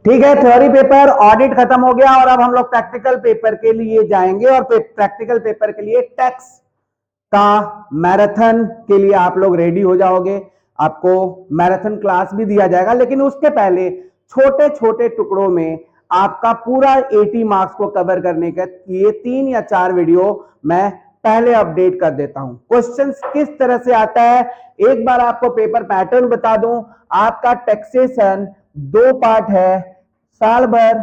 ठीक है, theory paper audit खत्म हो गया और अब हम लोग प्रैक्टिकल पेपर के लिए जाएंगे और प्रैक्टिकल पेपर के लिए टैक्स का मैराथन के लिए आप लोग रेडी हो जाओगे। आपको मैराथन क्लास भी दिया जाएगा, लेकिन उसके पहले छोटे छोटे टुकड़ों में आपका पूरा 80 मार्क्स को कवर करने के लिए 3 या 4 वीडियो मैं पहले अपडेट कर देता हूं। क्वेश्चंस किस तरह से आता है एक बार आपको पेपर पैटर्न बता दूं। आपका टैक्सेशन 2 पार्ट है, साल भर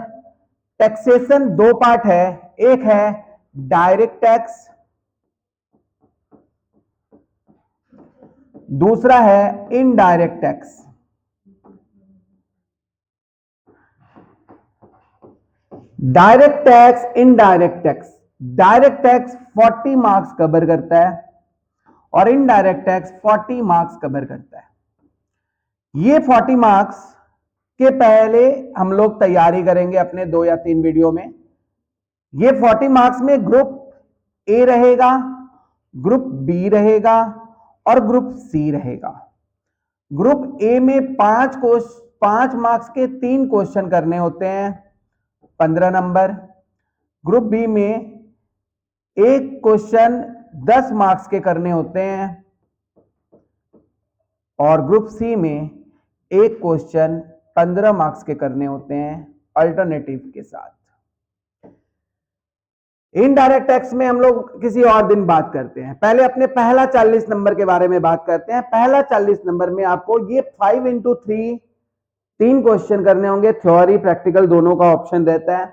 टैक्सेशन 2 पार्ट है। एक है डायरेक्ट टैक्स, दूसरा है indirect tax. Direct tax, indirect tax. Direct tax 40 marks cover करता है और इनडायरेक्ट टैक्स 40 मार्क्स कवर करता है। ये 40 मार्क्स के पहले हम लोग तैयारी करेंगे अपने 2 या 3 वीडियो में। ये 40 मार्क्स में ग्रुप ए रहेगा, ग्रुप बी रहेगा और ग्रुप सी रहेगा। ग्रुप ए में 5 मार्क्स के 3 क्वेश्चन करने होते हैं, 15 नंबर। ग्रुप बी में एक क्वेश्चन 10 मार्क्स के करने होते हैं और ग्रुप सी में एक क्वेश्चन 15 मार्क्स के करने होते हैं अल्टरनेटिव के साथ। इनडायरेक्ट टैक्स में हम लोग किसी और दिन बात करते हैं। पहले अपने पहला 40 नंबर के बारे में बात करते हैं। पहला 40 नंबर में आपको ये 5 into 3 3 क्वेश्चन करने होंगे। थ्योरी प्रैक्टिकल दोनों का ऑप्शन रहता है।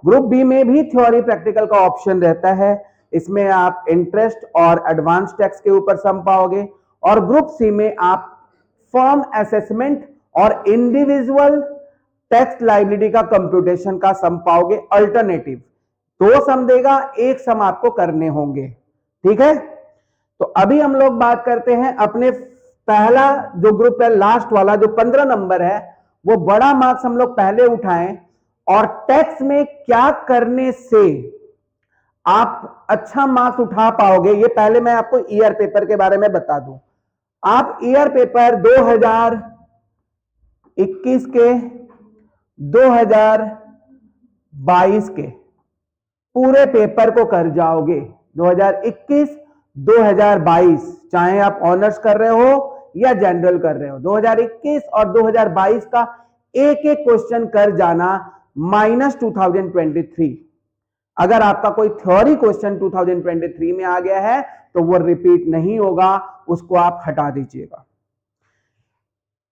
ग्रुप बी में भी थ्योरी प्रैक्टिकल का ऑप्शन रहता है। इसमें आप इंटरेस्ट और एडवांस टैक्स के ऊपर सम पाओगे और ग्रुप सी में आप फर्म असेसमेंट और इंडिविजुअल टैक्स लायबिलिटी का कंप्यूटेशन का सम पाओगे अल्टरनेटिव। 2 सम देगा, 1 सम आपको करने होंगे। ठीक है, तो अभी हम लोग बात करते हैं अपने पहला जो ग्रुप है, लास्ट वाला जो 15 नंबर है, वो बड़ा मार्क्स हम लोग पहले उठाएं और टैक्स में क्या करने से आप अच्छा मार्क्स उठा पाओगे ये पहले मैं आपको ईयर पेपर के बारे में बता दूं। आप ईयर पेपर 2021 के 2022 के पूरे पेपर को कर जाओगे। 2021 2022 चाहे आप ऑनर्स कर रहे हो या जनरल कर रहे हो, 2021 और 2022 का एक एक क्वेश्चन कर जाना माइनस 2023। अगर आपका कोई थ्योरी क्वेश्चन 2023 में आ गया है तो वो रिपीट नहीं होगा, उसको आप हटा दीजिएगा।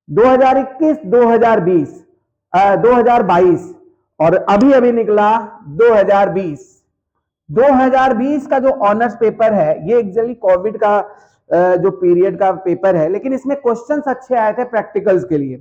2021 2020 2022 और अभी अभी निकला 2020। 2020 का जो ऑनर्स पेपर है ये एक्चुअली कोविड का जो पीरियड का पेपर है, लेकिन इसमें क्वेश्चंस अच्छे आए थे प्रैक्टिकल्स के लिए।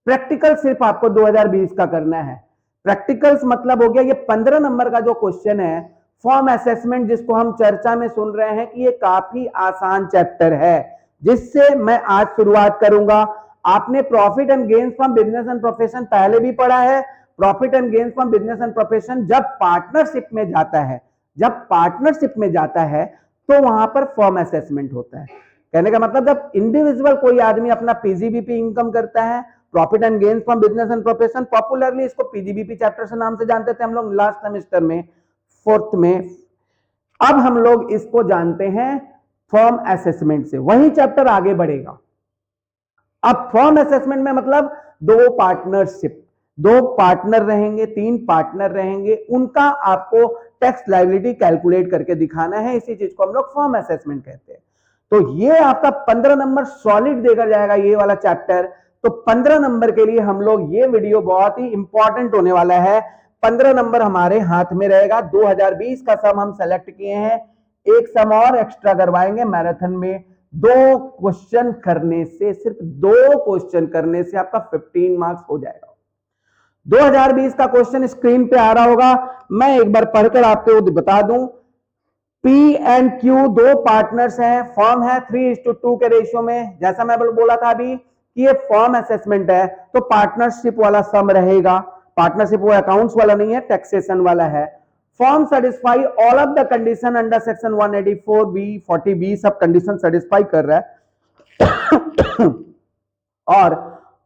प्रैक्टिकल सिर्फ आपको 2020 का करना है। प्रैक्टिकल्स मतलब हो गया ये 15 नंबर का जो क्वेश्चन है फॉर्म असेसमेंट, जिसको हम चर्चा में सुन रहे हैं कि ये काफी आसान चैप्टर है, जिससे मैं आज शुरुआत करूंगा। आपने profit and gains from business and profession पहले भी पढ़ा है। Profit and gains from business and profession जब पार्टनरशिप में जाता है, जब पार्टनरशिप में जाता है तो वहां पर फॉर्म असेसमेंट होता है। कहने का मतलब जब इंडिविजुअल कोई आदमी अपना पीजीबीपी इनकम करता है, profit and gains from business and profession, popularly इसको पीजीबीपी चैप्टर से नाम से जानते थे हम लोग लास्ट सेमेस्टर में 4th में। अब हम लोग इसको जानते हैं फॉर्म असेसमेंट से, वही चैप्टर आगे बढ़ेगा। अब फॉर्म असेसमेंट में मतलब 2 पार्टनरशिप, 2 पार्टनर रहेंगे, 3 पार्टनर रहेंगे, उनका आपको टैक्स लायबिलिटी कैलकुलेट करके दिखाना है। इसी चीज को हम लोग फॉर्म असेसमेंट कहते हैं। तो ये आपका 15 नंबर सॉलिड देकर जाएगा ये वाला चैप्टर। तो 15 नंबर के लिए हम लोग ये वीडियो बहुत ही इंपॉर्टेंट होने वाला है। 15 नंबर हमारे हाथ में रहेगा। 2020 का सम हम सेलेक्ट किए हैं, एक सम और एक्स्ट्रा करवाएंगे मैराथन में। 2 क्वेश्चन करने से, सिर्फ 2 क्वेश्चन करने से आपका 15 मार्क्स हो जाएगा। 2020 का क्वेश्चन स्क्रीन पे आ रहा होगा, मैं एक बार पढ़कर आपको बता दूं। पी एंड क्यू 2 पार्टनर्स हैं, फॉर्म है 3:2 के रेशियो में। जैसा मैं बोला था अभी कि ये फॉर्म असेसमेंट है तो पार्टनरशिप वाला सम रहेगा। पार्टनरशिप वो अकाउंट्स वाला नहीं है, टैक्सेशन वाला है। Form satisfy all of the condition under section 184B 40B, सब कंडीशन सेटिस्फाई कर रहा है और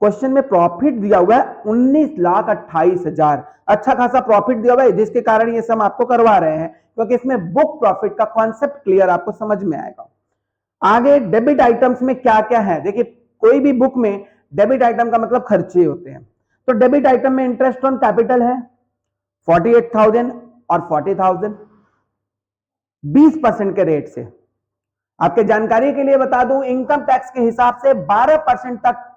क्वेश्चन में प्रॉफिट दिया हुआ है 19,28,000, अच्छा खासा प्रॉफिट दिया हुआ है, जिसके कारण ये सम आपको करवा रहे हैं, क्योंकि इसमें बुक प्रॉफिट का कॉन्सेप्ट क्लियर आपको समझ में आएगा। आगे डेबिट आइटम्स में क्या क्या है, देखिए कोई भी बुक में डेबिट आइटम का मतलब खर्चे होते हैं। तो डेबिट आइटम में इंटरेस्ट ऑन कैपिटल है 48,000 और 40,000 20% के रेट से। आपके जानकारी के लिए बता दूं, इनकम टैक्स के हिसाब से 12% तक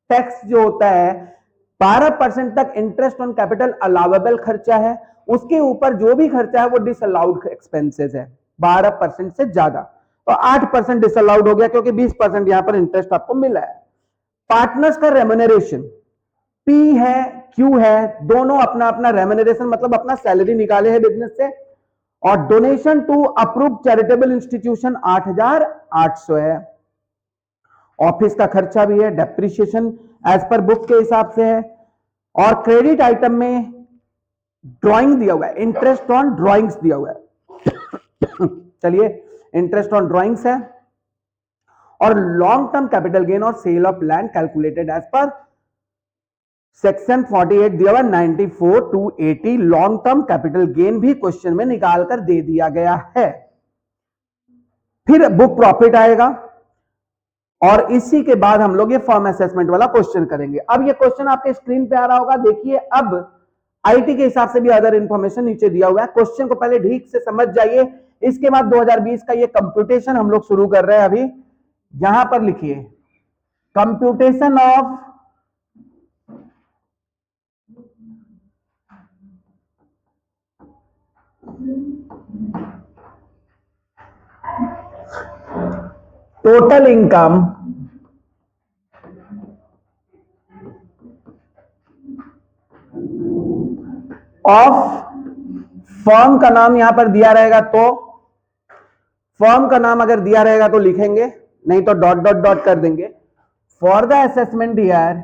टैक्स जो होता है, 12% तक इंटरेस्ट ऑन कैपिटल अलाउेबल खर्चा है, उसके ऊपर जो भी खर्चा है वो डिसअलाउड एक्सपेंसेस है 12% से ज्यादा, तो 8% डिसअलाउड हो गया, क्योंकि 20% यहां पर इंटरेस्ट आपको मिला है। पार्टनर्स का रेम्यूनरेशन पी है क्यू है, दोनों अपना अपना रेम्यूनरेशन मतलब अपना सैलरी निकाले हैं बिजनेस से, और donation to approve charitable institution 8,800 है। ऑफिस का खर्चा भी है, डेप्रिसिएशन एज पर बुक के हिसाब से है। और क्रेडिट आइटम में ड्राइंग दिया हुआ है, इंटरेस्ट ऑन ड्राइंग्स दिया हुआ है चलिए, इंटरेस्ट ऑन ड्राइंग्स है। और लॉन्ग टर्म कैपिटल गेन और sale of land calculated as per section 48 दिया हुआ 94 to 80, long term capital gain भी क्वेश्चन में निकालकर दे दिया गया है। फिर बुक प्रॉफिट आएगा, और इसी के बाद हम लोग ये फर्म असेसमेंट वाला क्वेश्चन करेंगे। अब ये क्वेश्चन आपके स्क्रीन पे आ रहा होगा, देखिए अब आईटी के हिसाब से भी अदर इंफॉर्मेशन नीचे दिया हुआ है, क्वेश्चन को पहले ठीक से समझ जाइए। इसके बाद 2020 का ये कंप्यूटेशन हम लोग शुरू कर रहे हैं। अभी यहां पर लिखिए computation of total income of, firm का नाम यहां पर दिया रहेगा, तो फर्म का नाम अगर दिया रहेगा तो लिखेंगे, नहीं तो डॉट डॉट डॉट कर देंगे। For the assessment year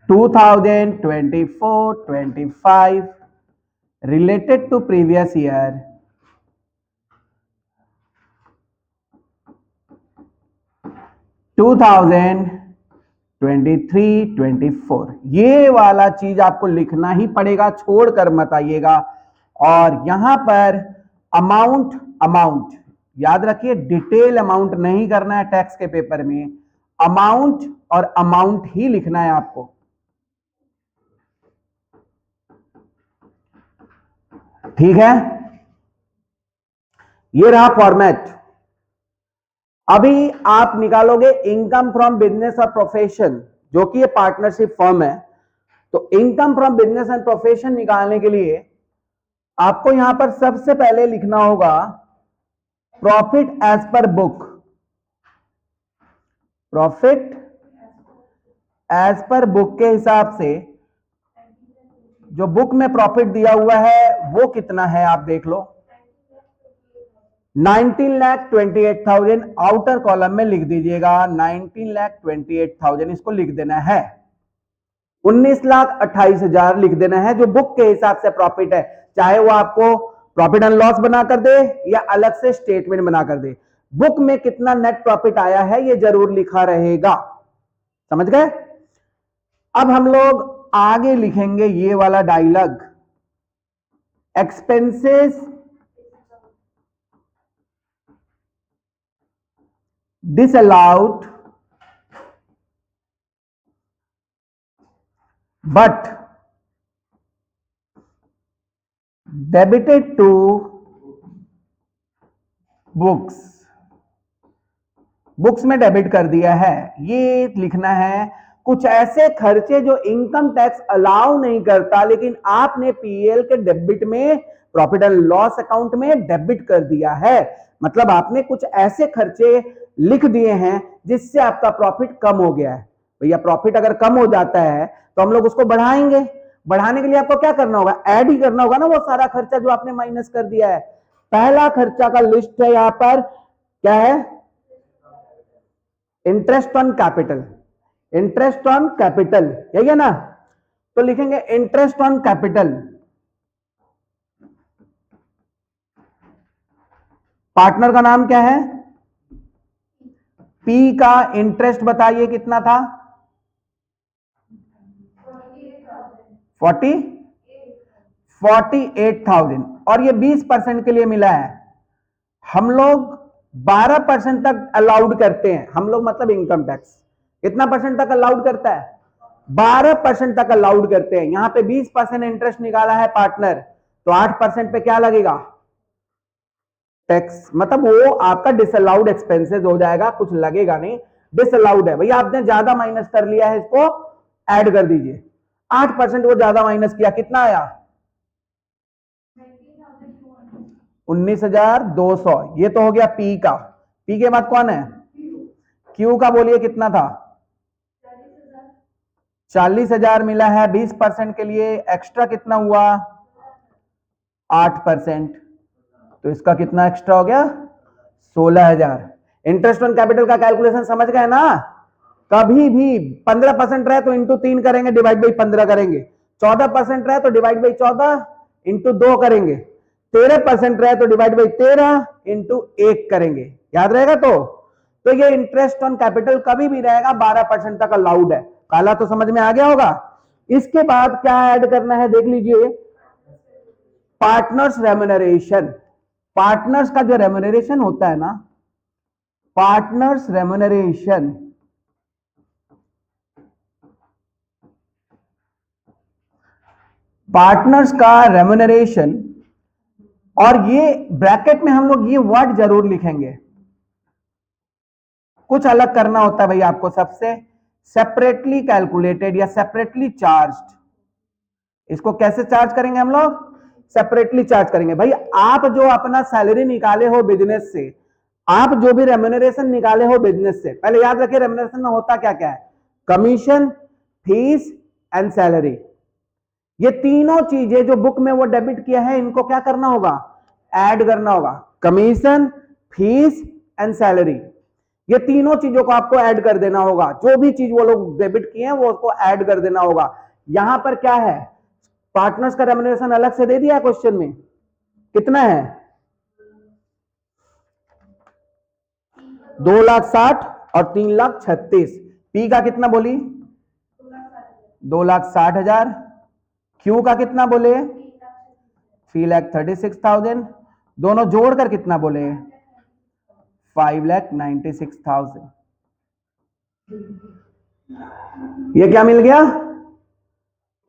2024-25 related to previous year 2023-24, ये वाला चीज आपको लिखना ही पड़ेगा, छोड़कर मत आइएगा। और यहां पर अमाउंट, अमाउंट याद रखिए, डिटेल अमाउंट नहीं करना है टैक्स के पेपर में, अमाउंट और अमाउंट ही लिखना है आपको। ठीक है, ये रहा फॉर्मेट। अभी आप निकालोगे इनकम फ्रॉम बिजनेस और प्रोफेशन, जो कि ये पार्टनरशिप फर्म है। तो income from business and profession निकालने के लिए आपको यहां पर सबसे पहले लिखना होगा profit as per book, profit as per book के हिसाब से जो बुक में प्रॉफिट दिया हुआ है वो कितना है आप देख लो, 19,28,000। आउटर कॉलम में लिख दीजिएगा 19,28,000, इसको लिख देना है। 19,28,000 लिख देना है, जो बुक के हिसाब से प्रॉफिट है, चाहे वो आपको प्रॉफिट एंड लॉस बना कर दे या अलग से स्टेटमेंट बना कर दे, बुक में कितना नेट प्रॉफिट आया है ये जरूर लिखा रहेगा। समझ गए? अब हम लोग आगे लिखेंगे ये वाला dialogue, expenses disallowed but debited to books, books में डेबिट कर दिया है, ये लिखना है। कुछ ऐसे खर्चे जो इनकम टैक्स अलाउ नहीं करता, लेकिन आपने पीएल के डेबिट में, प्रॉफिट एंड लॉस अकाउंट में डेबिट कर दिया है, मतलब आपने कुछ ऐसे खर्चे लिख दिए हैं जिससे आपका प्रॉफिट कम हो गया है। भैया प्रॉफिट अगर कम हो जाता है तो हम लोग उसको बढ़ाएंगे, बढ़ाने के लिए आपको क्या करना होगा, ऐड ही करना होगा ना वो सारा खर्चा जो आपने माइनस कर दिया है। पहला खर्चा का लिस्ट है यहां पर, क्या है, interest on capital, interest on capital, यही है ना, तो लिखेंगे इंटरेस्ट ऑन कैपिटल। पार्टनर का नाम क्या है, पी का इंटरेस्ट बताइए कितना था? 48,000 और ये 20% के लिए मिला है। हम लोग 12% तक अलाउड करते हैं, हम लोग मतलब इनकम टैक्स कितना परसेंट तक अलाउड करता है? 12% तक अलाउड करते हैं। यहां पे 20% इंटरेस्ट निकाला है पार्टनर, तो 8% पे क्या लगेगा? टैक्स। मतलब वो आपका डिसअलाउड एक्सपेंसेस हो जाएगा, कुछ लगेगा नहीं, डिसअलाउड है। भैया आपने ज्यादा माइनस कर लिया है, इसको ऐड कर दीजिए। 8% वो ज्यादा माइनस किया, कितना आया? 19,200। ये तो हो गया पी का। पी के बाद कौन है? क्यू का बोलिए कितना था? 40,000 मिला है। 20% के लिए एक्स्ट्रा कितना हुआ? 8%। तो इसका कितना एक्स्ट्रा हो गया? 16,000। इंटरेस्ट ऑन कैपिटल का कैलकुलेशन समझ गए ना? कभी भी 15% रहे तो इंटू 3 करेंगे, डिवाइड बाई 15 करेंगे। 14% रहे तो डिवाइड बाई 14 इंटू 2 करेंगे। 13% रहे तो डिवाइड बाई 13 इंटू 1 करेंगे। याद रहेगा? तो ये इंटरेस्ट ऑन कैपिटल कभी भी रहेगा 12% तक अलाउड है। काला तो समझ में आ गया होगा। इसके बाद क्या ऐड करना है देख लीजिए, पार्टनर्स रेम्युनरेशन। पार्टनर्स का जो रेम्युनरेशन होता है ना, पार्टनर्स रेम्युनरेशन, पार्टनर्स का रेम्युनरेशन, और ये ब्रैकेट में हम लोग ये वर्ड जरूर लिखेंगे, कुछ अलग करना होता है भाई आपको सबसे। सेपरेटली कैलकुलेटेड या सेपरेटली चार्ज्ड। इसको कैसे चार्ज करेंगे हम लोग? सेपरेटली चार्ज करेंगे। भाई आप जो अपना सैलरी निकाले हो बिजनेस से, आप जो भी रेम्युनरेशन निकाले हो बिजनेस से, पहले याद रखिए रेम्युनरेशन में होता क्या क्या है? Commission, fees and salary. ये तीनों चीजें जो बुक में वो डेबिट किया है, इनको क्या करना होगा? ऐड करना होगा। कमीशन, फीस एंड सैलरी, ये तीनों चीजों को आपको ऐड कर देना होगा। जो भी चीज वो लोग डेबिट किए हैं वो उसको ऐड कर देना होगा। यहां पर क्या है? पार्टनर्स का रेम्युनरेशन अलग से दे दिया क्वेश्चन में, कितना है? 2,60,000 और 3,36,000। पी का कितना बोली? 2,60,000। क्यू का कितना बोले? 3,36,000। दोनों जोड़कर कितना बोले? 5,96,000। ये क्या मिल गया?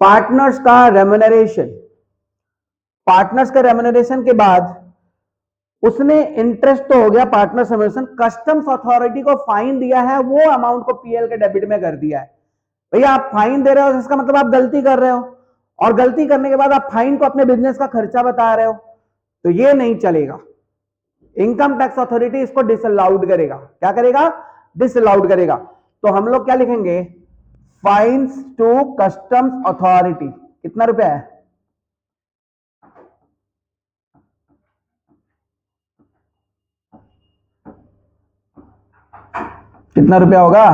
पार्टनर्स का रेम्युनरेशन। पार्टनर्स का रेम्युनरेशन के बाद उसने इंटरेस्ट तो हो गया, पार्टनर्स रेम्युनरेशन, कस्टम्स अथॉरिटी को फाइन दिया है, वो अमाउंट को पीएल के डेबिट में कर दिया है। भैया आप फाइन दे रहे हो, इसका मतलब आप गलती कर रहे हो, और गलती करने के बाद आप फाइन को अपने बिजनेस का खर्चा बता रहे हो, तो ये नहीं चलेगा। इनकम टैक्स अथॉरिटी इसको डिसअलाउड करेगा। क्या करेगा? डिसअलाउड करेगा। तो हम लोग क्या लिखेंगे? Fines to customs authority. कितना रुपया है? कितना रुपया होगा?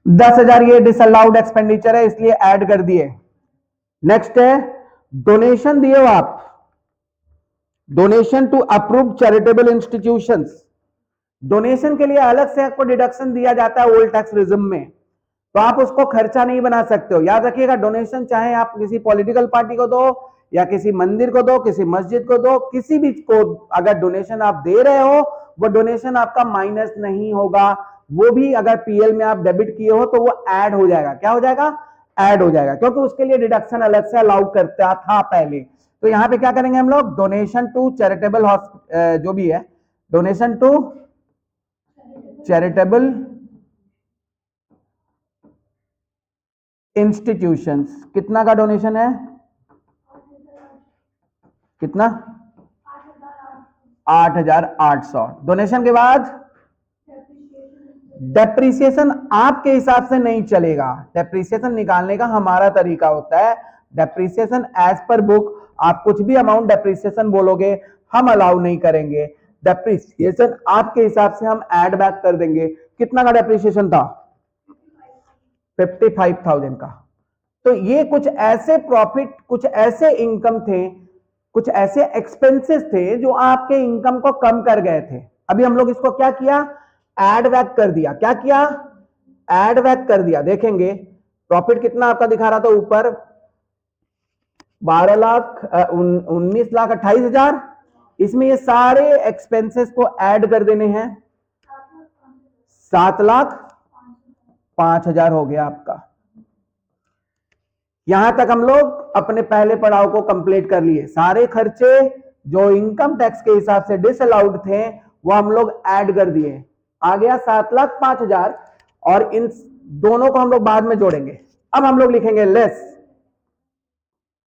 10,000। ये डिसअलाउड एक्सपेंडिचर है, इसलिए ऐड कर दिए। नेक्स्ट है डोनेशन दिए हो आप, donation to approved charitable institutions. Donation के लिए अलग से आपको डिडक्शन दिया जाता है ओल्ड टैक्स रिज्म में, तो आप उसको खर्चा नहीं बना सकते हो। याद रखिएगा, डोनेशन चाहे आप किसी पॉलिटिकल पार्टी को दो या किसी मंदिर को दो, किसी मस्जिद को दो, किसी भी को अगर डोनेशन आप दे रहे हो, वो डोनेशन आपका माइनस नहीं होगा। वो भी अगर पीएल में आप डेबिट किए हो तो वो ऐड हो जाएगा। क्या हो जाएगा? ऐड हो जाएगा, क्योंकि उसके लिए डिडक्शन अलग से अलाउ करता था पहले। तो यहां पे क्या करेंगे हम लोग? डोनेशन टू चैरिटेबल जो भी है, डोनेशन टू चैरिटेबल इंस्टीट्यूशंस। कितना का डोनेशन है? कितना? 8,800। डोनेशन के बाद डेप्रिसिएशन आपके हिसाब से नहीं चलेगा। डेप्रिसिएशन निकालने का हमारा तरीका होता है। डेप्रिसिएशन एज पर बुक, आप कुछ भी अमाउंट डेप्रिसिएशन बोलोगे, हम अलाउ नहीं करेंगे। डेप्रिसिएशन आपके हिसाब से हम ऐड बैक कर देंगे। कितना का डेप्रिसिएशन था? 55,000 का। तो ये कुछ ऐसे प्रॉफिट, कुछ ऐसे इनकम थे, कुछ ऐसे एक्सपेंसेस थे जो आपके इनकम को कम कर गए थे। अभी हम लोग इसको क्या किया, एड बैक कर दिया। क्या किया, एड बैक कर दिया। देखेंगे प्रॉफिट कितना आपका दिखा रहा था ऊपर, 19,28,000। इसमें ये सारे एक्सपेंसेस को ऐड कर देने हैं, 7,05,000 हो गया आपका। यहां तक हम लोग अपने पहले पड़ाव को कंप्लीट कर लिए। सारे खर्चे जो इनकम टैक्स के हिसाब से डिसअलाउड थे वो हम लोग ऐड कर दिए, आ गया 7,05,000। और इन दोनों को हम लोग बाद में जोड़ेंगे। अब हम लोग लिखेंगे लेस।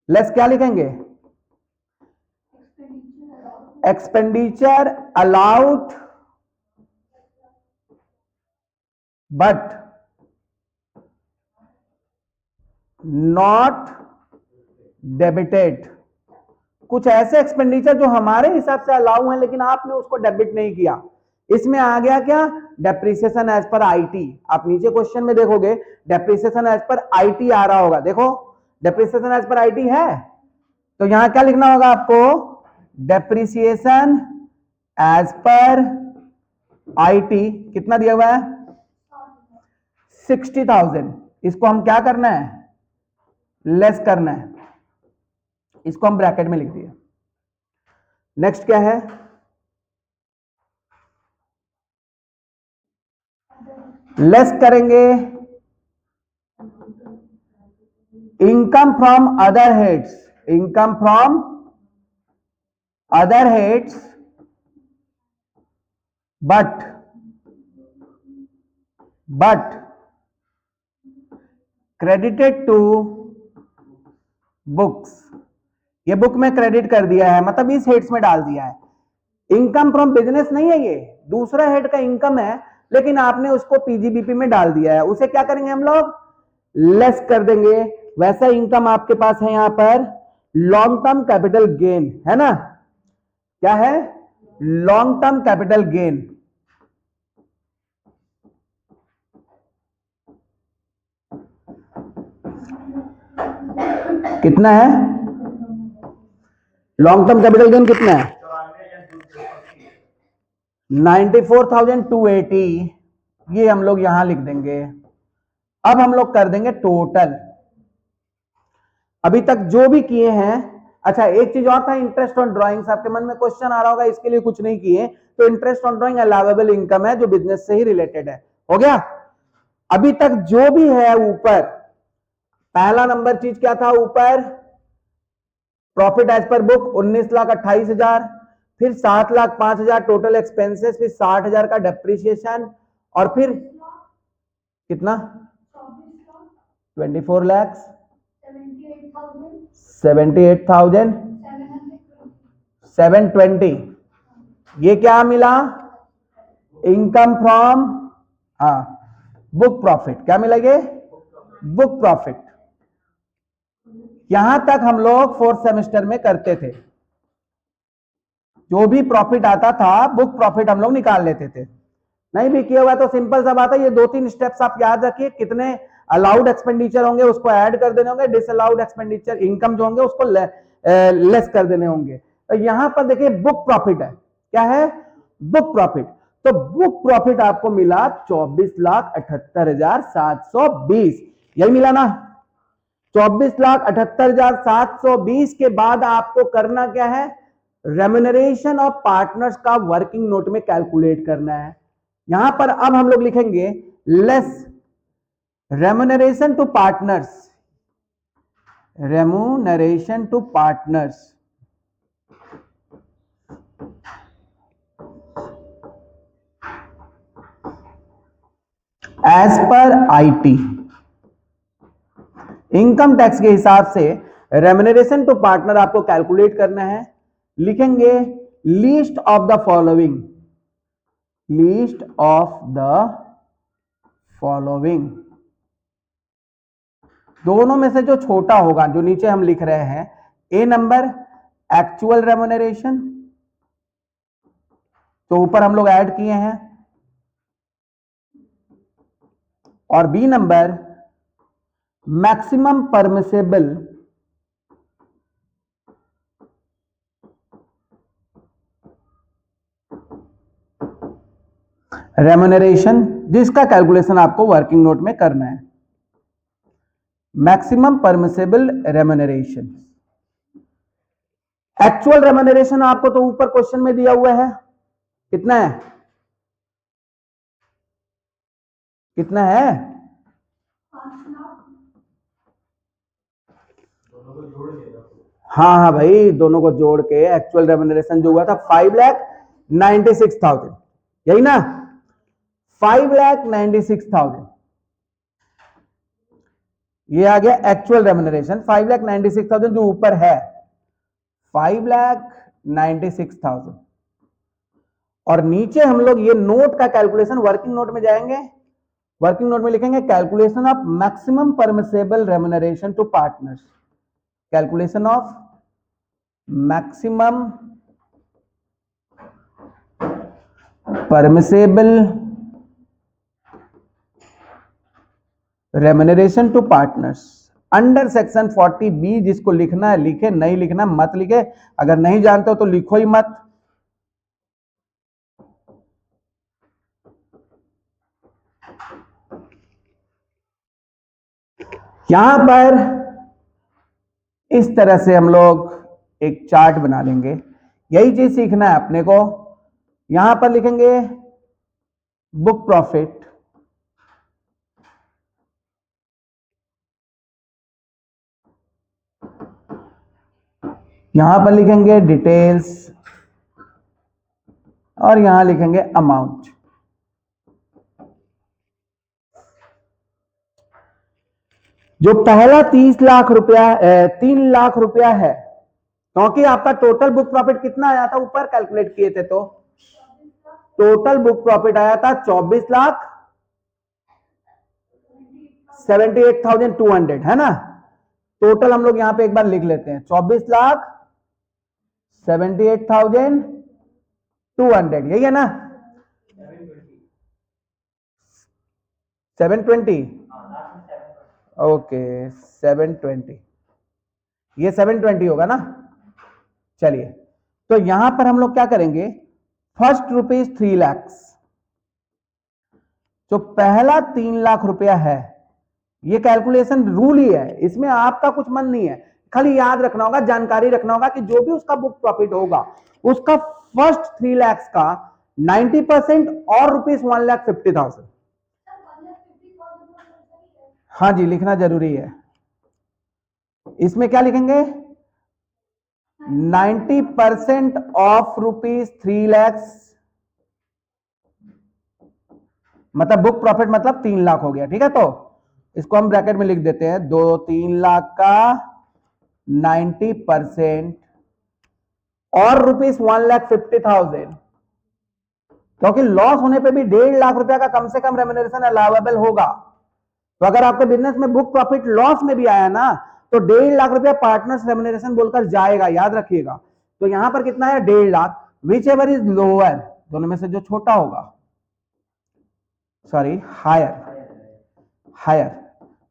लेस क्या लिखेंगे, expenditure allowed but not debited. कुछ ऐसे एक्सपेंडिचर जो हमारे हिसाब से अलाउ है लेकिन आपने उसको डेबिट नहीं किया। इसमें आ गया क्या, डेप्रिसिएशन एज पर आईटी। आप नीचे क्वेश्चन में देखोगे डेप्रिसिएशन एज पर आईटी आ रहा होगा, देखो डेप्रिसिएशन एज पर आईटी है। तो यहां क्या लिखना होगा आपको, डेप्रिसिएशन एज पर आईटी कितना दिया हुआ है, 60,000। इसको हम क्या करना है, लेस करना है। इसको हम ब्रैकेट में लिख दिए। नेक्स्ट क्या है, लेस करेंगे income from other heads. Income from other heads but credited to books. ये बुक में क्रेडिट कर दिया है, मतलब इस हेड्स में डाल दिया है। इनकम फ्रॉम बिजनेस नहीं है, ये दूसरा हेड का इनकम है लेकिन आपने उसको पीजीबीपी में डाल दिया है। उसे क्या करेंगे हम लोग, लेस कर देंगे। वैसा इनकम आपके पास है यहां पर लॉन्ग टर्म कैपिटल गेन, है ना। क्या है, लॉन्ग टर्म कैपिटल गेन। कितना है, लॉन्ग टर्म कैपिटल गेन कितना है, 94,280। ये हम लोग यहां लिख देंगे। अब हम लोग कर देंगे टोटल अभी तक जो भी किए हैं। अच्छा एक चीज और था, इंटरेस्ट ऑन ड्राइंग्स। आपके मन में क्वेश्चन आ रहा होगा इसके लिए कुछ नहीं किए, तो interest on drawing allowable income है जो बिजनेस से ही रिलेटेड है। हो गया, अभी तक जो भी है ऊपर, पहला नंबर चीज क्या था ऊपर, प्रॉफिट एज पर बुक 19,28,000, फिर 7,05,000 टोटल एक्सपेंसेस, फिर 60,000 का डेप्रिसिएशन, और फिर कितना 24 लाख 78,720। ये क्या मिला, इनकम फ्रॉम, हाँ बुक प्रॉफिट। क्या मिला ये, बुक प्रॉफिट। यहां तक हम लोग फोर्थ सेमेस्टर में करते थे, जो भी प्रॉफिट आता था बुक प्रॉफिट हम लोग निकाल लेते थे। नहीं भी किया हुआ तो सिंपल सा बात है, ये 2-3 स्टेप्स आप याद रखिए। कितने अलाउड एक्सपेंडिचर होंगे उसको ऐड कर देने होंगे, डिसअलाउड एक्सपेंडिचर इनकम जो होंगे उसको लेस कर देने होंगे। तो यहां पर देखिए बुक प्रॉफिट है, क्या है, बुक प्रॉफिट। तो बुक प्रॉफिट आपको मिला 24,78,720, यही मिला ना। 24,78,720 के बाद आपको करना क्या है, रेम्यूनरेशन ऑफ पार्टनर्स का वर्किंग नोट में कैलकुलेट करना है। यहां पर अब हम लोग लिखेंगे less remuneration to partners, remuneration to partners as per IT. Income tax के हिसाब से रेम्यूनरेशन टू पार्टनर आपको कैलकुलेट करना है। लिखेंगे least of the following, least of the following, दोनों में से जो छोटा होगा, जो नीचे हम लिख रहे हैं, ए नंबर एक्चुअल रेम्यूनरेशन, तो ऊपर हम लोग ऐड किए हैं, और b number maximum permissible remuneration, जिसका कैलकुलेशन आपको वर्किंग नोट में करना है। Maximum permissible remuneration, actual remuneration आपको तो ऊपर क्वेश्चन में दिया हुआ है, कितना है, कितना है? हाँ हाँ भाई, दोनों को जोड़ के एक्चुअल रेम्यूनरेशन जो हुआ था 5,96,000, यही ना, 5,96,000, ये आ गया एक्चुअल रेम्यूनरेशन 5,96,000 जो ऊपर है, 5,96,000। और नीचे हम लोग ये नोट का कैलकुलेशन, वर्किंग नोट में जाएंगे, वर्किंग नोट में लिखेंगे calculation of maximum permissible remuneration to partners, calculation of maximum permissible remuneration to partners under section 40B। जिसको लिखना है लिखे, नहीं लिखना मत लिखे, अगर नहीं जानते हो तो लिखो ही मत। यहां पर इस तरह से हम लोग एक चार्ट बना लेंगे, यही चीज सीखना है अपने को। यहां पर लिखेंगे बुक प्रॉफिट, यहां पर लिखेंगे डिटेल्स, और यहां लिखेंगे अमाउंट। जो पहला 30 लाख रुपया 3 लाख रुपया है, क्योंकि आपका टोटल बुक प्रॉफिट कितना आया था, ऊपर कैलकुलेट किए थे तो टोटल बुक प्रॉफिट आया था 24,78,200, है ना। टोटल हम लोग यहां पे एक बार लिख लेते हैं, 24,78,200, यही है ना, 720, ओके 720, ये 720 होगा ना। चलिए, तो यहां पर हम लोग क्या करेंगे, फर्स्ट रुपीज 3 लाख, जो पहला 3 लाख रुपया है, ये कैलकुलेशन रूल ही है, इसमें आपका कुछ मन नहीं है, खाली याद रखना होगा, जानकारी रखना होगा कि जो भी उसका बुक प्रॉफिट होगा उसका फर्स्ट 3 लाख का 90% और ₹1,50,000। हाँ जी, लिखना जरूरी है। इसमें क्या लिखेंगे, 90% ऑफ ₹3 लाख, मतलब बुक प्रॉफिट मतलब 3 लाख हो गया, ठीक है। तो इसको हम ब्रैकेट में लिख देते हैं, 3 लाख का 90% और ₹1,50,000, क्योंकि लॉस होने पे भी 1.5 लाख रुपया का कम से कम रेम्यूनरेशन अलाउेबल होगा। तो अगर आपके बिजनेस में बुक प्रॉफिट लॉस में भी आया ना, तो 1.5 लाख रुपया पार्टनर्स रेम्यूनरेशन बोलकर जाएगा, याद रखिएगा। तो यहां पर कितना है, 1.5 lakh, which ever is lower, दोनों में से जो छोटा होगा, सॉरी हायर, हायर,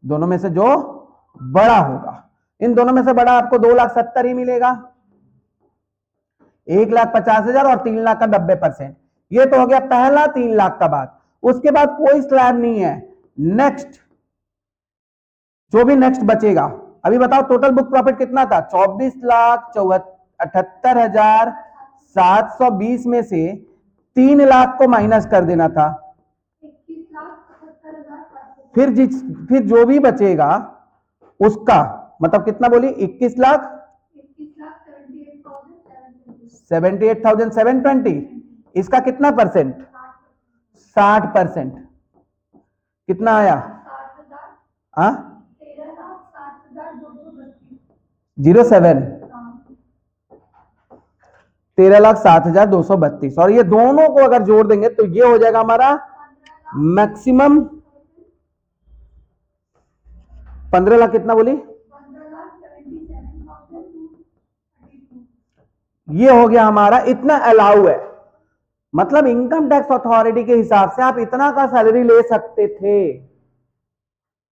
दोनों में से जो बड़ा होगा, इन दोनों में से बड़ा आपको 2,70,000 ही मिलेगा, 1,50,000 और 3 लाख का 90%। ये तो हो गया पहला 3 लाख का बात। उसके बाद कोई स्लैब नहीं है। नेक्स्ट, जो भी नेक्स्ट बचेगा, अभी बताओ टोटल बुक प्रॉफिट कितना था, 24,78,720 में से 3 लाख को माइनस कर देना था, फिर जो भी बचेगा उसका मतलब कितना बोली, 21,78,720, इसका कितना परसेंट, 60%, कितना आया, 07, 13,07,232, और ये दोनों को अगर जोड़ देंगे तो ये हो जाएगा हमारा मैक्सिमम 15 लाख, कितना बोली, ये हो गया हमारा, इतना अलाउ है, मतलब इनकम टैक्स अथॉरिटी के हिसाब से आप इतना का सैलरी ले सकते थे,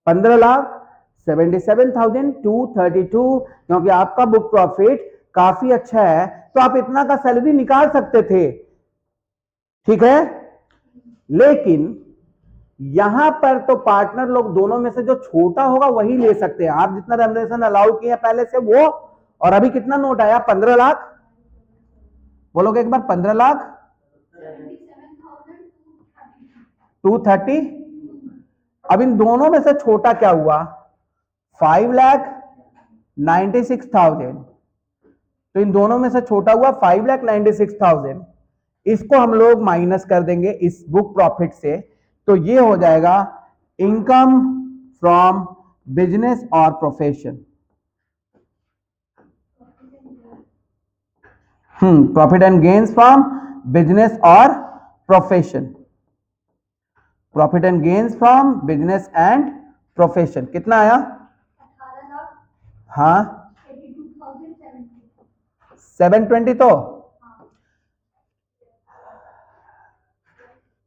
15,77,232, क्योंकि आपका बुक प्रॉफिट काफी अच्छा है तो आप इतना का सैलरी निकाल सकते थे, ठीक है। लेकिन यहां पर तो पार्टनर लोग दोनों में से जो छोटा होगा वही ले सकते हैं। आप जितना रेम्युनरेशन अलाउ किया पहले से वो, और अभी कितना नोट आया 15 लाख, बोलोगे एक बार 15 लाख 230। अब इन दोनों में से छोटा क्या हुआ 5,96,000। तो इन दोनों में से छोटा हुआ 5,96,000। इसको हम लोग माइनस कर देंगे इस बुक प्रॉफिट से, तो ये हो जाएगा इनकम फ्रॉम बिजनेस और profession. Profit and gains from business और profession. Profit and gains from business and profession कितना आया? हाँ 720। तो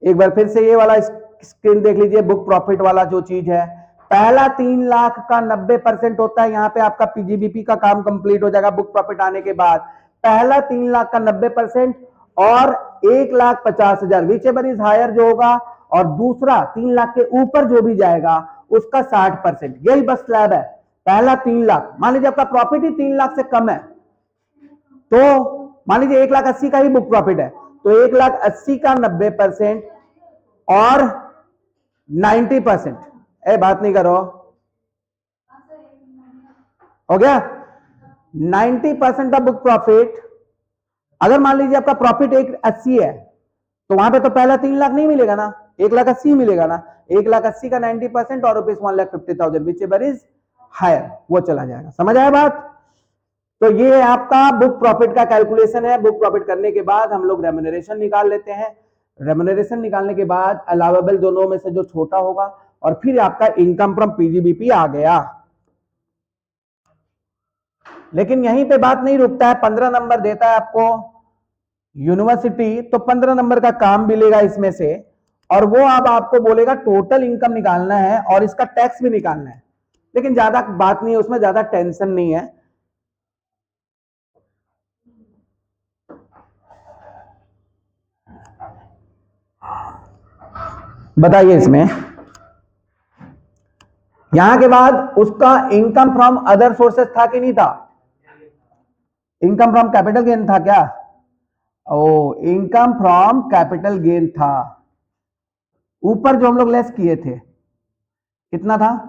एक बार फिर से ये वाला स्क्रीन देख लीजिए, बुक प्रॉफिट वाला जो चीज है, पहला 3 लाख का 90% होता है। यहाँ पे आपका पीजीबीपी का काम कंप्लीट हो जाएगा बुक प्रॉफिट आने के बाद। पहला 3 लाख का 90% और 1,50,000 विच एवर इज हायर जो होगा, और दूसरा 3 लाख के ऊपर जो भी जाएगा उसका 60%। यही बस स्लैब है। पहला 3 लाख, मान लीजिए आपका प्रॉफिट ही 3 लाख से कम है, तो मान लीजिए 1,80,000 का ही बुक प्रॉफिट है, तो 1,80,000 का 90% और 90%। ए बात नहीं करो, हो गया 90% ऑफ बुक प्रॉफिट। अगर मान लीजिए आपका प्रॉफिट 1,80,000 है, तो वहां पे तो पहला 3 लाख नहीं मिलेगा ना, 1,80,000 मिलेगा ना। 1,80,000 का 90% और rupees 1,50,000 whichever is higher, वो चला जाएगा। समझ आया बात? तो ये आपका बुक प्रॉफिट का कैलकुलेशन है। बुक प्रॉफिट करने के बाद हम लोग रेम्युनरेशन निकाल लेते हैं। रेम्युनरेशन निकालने के बाद अलाउेबल दोनों में से जो छोटा होगा, और फिर आपका इनकम फ्रॉम पीजीबीपी आ गया। लेकिन यहीं पे बात नहीं रुकता है। 15 नंबर देता है आपको यूनिवर्सिटी, तो 15 नंबर का काम मिलेगा इसमें से, और वो अब आपको बोलेगा टोटल इनकम निकालना है और इसका टैक्स भी निकालना है। लेकिन ज्यादा बात नहीं है उसमें, ज्यादा टेंशन नहीं है। बताइए इसमें यहां के बाद उसका इनकम फ्रॉम अदर सोर्सेस था कि नहीं था? इनकम फ्रॉम कैपिटल गेन था क्या? ओ, इनकम फ्रॉम कैपिटल गेन था। ऊपर जो हम लोग लेस किए थे कितना था?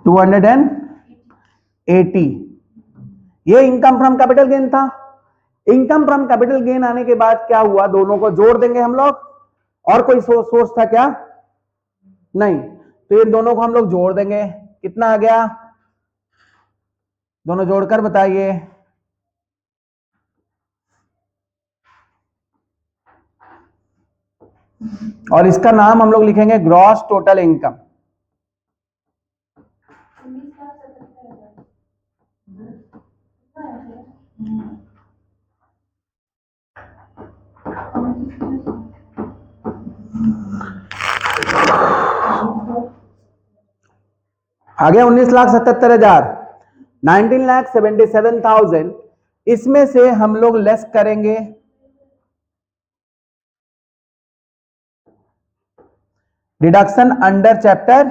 280। ये इनकम फ्रॉम कैपिटल गेन था। इनकम फ्रॉम कैपिटल गेन आने के बाद क्या हुआ, दोनों को जोड़ देंगे हम लोग। और कोई सोर्स था क्या? नहीं, तो ये दोनों को हम लोग जोड़ देंगे। कितना आ गया? दोनों जोड़कर बताइए। और इसका नाम हम लोग लिखेंगे ग्रॉस टोटल इनकम। आ गया 19,77,000, 19,77,000। इसमें से हम लोग लेस करेंगे डिडक्शन अंडर चैप्टर,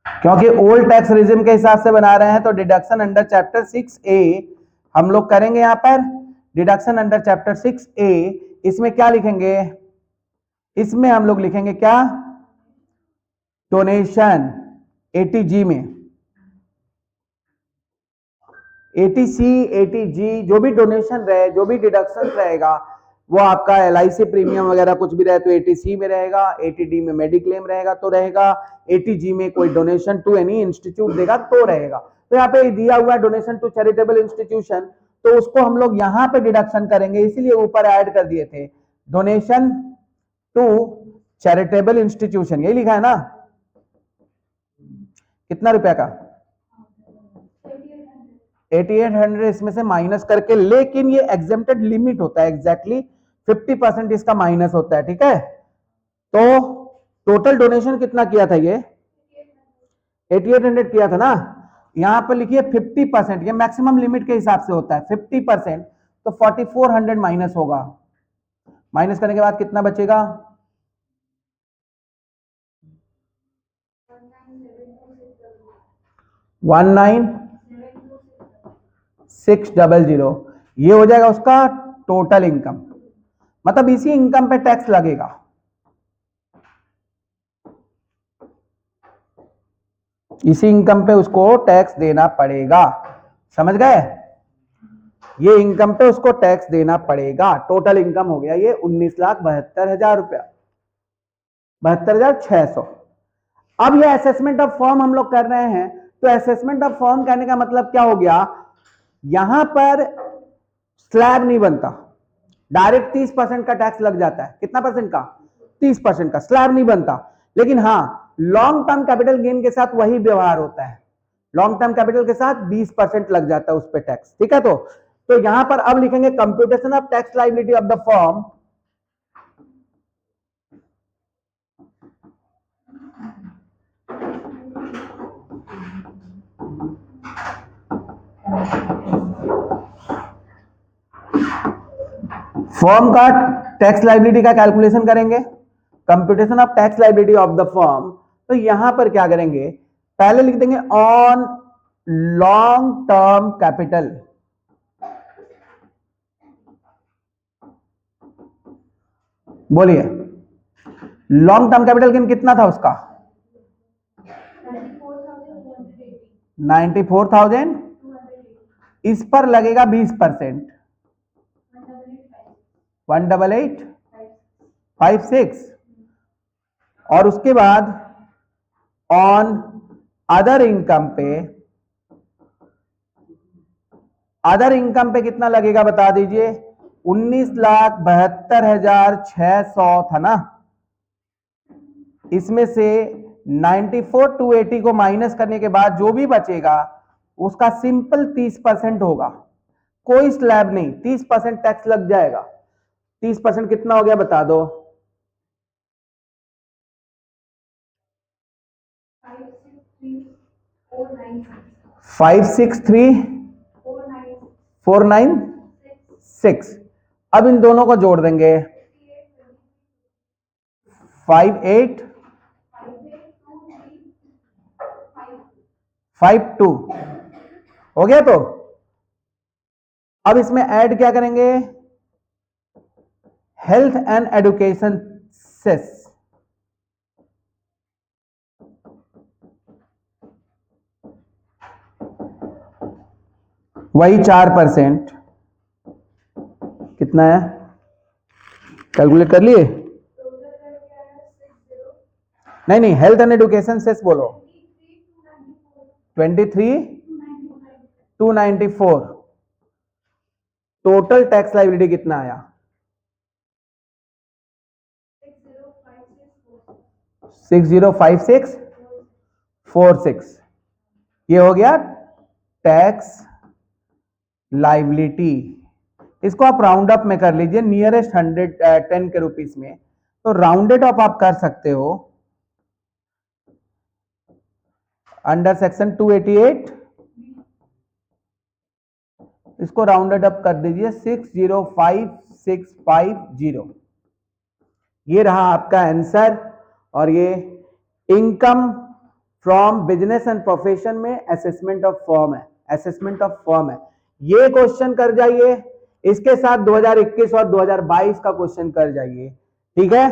क्योंकि ओल्ड टैक्स रिजिम के हिसाब से बना रहे हैं, तो डिडक्शन अंडर चैप्टर 6A हम लोग करेंगे। यहां पर डिडक्शन अंडर चैप्टर 6A, इसमें क्या लिखेंगे? इसमें हम लोग लिखेंगे क्या? डोनेशन। 80G में 80C 80G जो भी डोनेशन रहे, जो भी डिडक्शन रहेगा, वो आपका LIC प्रीमियम वगैरह कुछ भी रहे तो 80C में रहेगा, 80D में मेडिक्लेम रहेगा तो रहेगा, 80G में कोई डोनेशन टू एनी इंस्टीट्यूट देगा तो रहेगा। तो यहाँ पे दिया हुआ डोनेशन टू चैरिटेबल इंस्टीट्यूशन, तो उसको हम लोग यहाँ पे डिडक्शन करेंगे, इसीलिए ऊपर ऐड कर दिए थे डोनेशन टू चैरिटेबल इंस्टीट्यूशन। यही लिखा है ना? कितना रुपया का? 8800 इसमें से माइनस करके, लेकिन ये एग्जेम्प्टेड लिमिट होता है, एग्जैक्टली 50% इसका माइनस होता है। ठीक है, तो टोटल डोनेशन कितना किया था ये? 8800 किया था ना, यहां पर लिखिए 50%, ये मैक्सिमम लिमिट के हिसाब से होता है 50%, तो 4400 माइनस होगा। माइनस करने के बाद कितना बचेगा? 19600, ये हो जाएगा उसका टोटल इनकम, मतलब इसी इनकम पे टैक्स लगेगा। इसी इनकम पे उसको टैक्स देना पड़ेगा, समझ गए? ये इनकम पे उसको टैक्स देना पड़ेगा। टोटल इनकम हो गया ये 19,72,000 रुपया, 72,600। अब ये असेसमेंट ऑफ फॉर्म हम लोग कर रहे हैं, तो असेसमेंट ऑफ फॉर्म करने का मतलब क्या हो गया, यहां पर स्लैब नहीं बनता, डायरेक्ट 30% का टैक्स लग जाता है। कितना परसेंट का? 30% का, स्लैब नहीं बनता। लेकिन हाँ, लॉन्ग टर्म कैपिटल गेन के साथ वही व्यवहार होता है, लॉन्ग टर्म कैपिटल के साथ 20% लग जाता है उस पर टैक्स, ठीक है? तो यहां पर अब लिखेंगे computation of tax liability of the firm. Firm का टैक्स लायबिलिटी का कैलकुलेशन करेंगे, computation of tax liability of the firm. तो यहां पर क्या करेंगे, पहले लिख देंगे ऑन लॉन्ग टर्म कैपिटल। बोलिए, लॉन्ग टर्म कैपिटल गेन कितना था उसका? 94,000। इस पर लगेगा 20%, 18856। और उसके बाद ऑन अदर इनकम पे, अदर इनकम पे कितना लगेगा बता दीजिए? 19,72,600 था ना, इसमें से 94,280 को माइनस करने के बाद जो भी बचेगा उसका सिंपल 30% होगा, कोई स्लैब नहीं, 30% टैक्स लग जाएगा। 30% कितना हो गया बता दो? 563,496। अब इन दोनों को जोड़ देंगे, 5852 हो गया। तो अब इसमें ऐड क्या करेंगे? हेल्थ एंड एजुकेशन सेस, वही 4%। कितना है, कैलकुलेट कर लिए? नहीं, हेल्थ एंड एजुकेशन सेस बोलो। 23,294। टोटल टैक्स लायबिलिटी कितना आया? 605646। ये हो गया टैक्स लायबिलिटी। इसको आप राउंड अप में कर लीजिए, नियरेस्ट 110 के रुपीस में, तो राउंडेड अप आप कर सकते हो। अंडर सेक्शन 288 इसको राउंडेड अप कर दीजिए 605650। ये रहा आपका आंसर। और ये income from business and profession में असेसमेंट ऑफ फॉर्म है, असेसमेंट ऑफ फॉर्म है। ये क्वेश्चन कर जाइए, इसके साथ 2021 और 2022 का क्वेश्चन कर जाइए, ठीक है?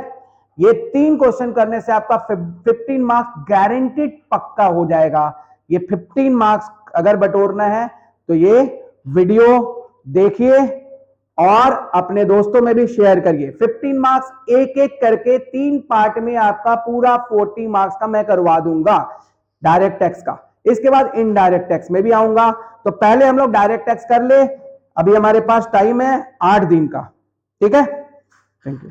ये 3 क्वेश्चन करने से आपका 15 मार्क्स गारंटीड पक्का हो जाएगा। ये 15 मार्क्स अगर बटोरना है तो ये वीडियो देखिए और अपने दोस्तों में भी शेयर करिए। 15 मार्क्स एक एक करके 3 पार्ट में आपका पूरा 40 मार्क्स का मैं करवा दूंगा डायरेक्ट टैक्स का। इसके बाद इनडायरेक्ट टैक्स में भी आऊंगा। तो पहले हम लोग डायरेक्ट टैक्स कर ले, अभी हमारे पास टाइम है 8 दिन का, ठीक है? Thank you.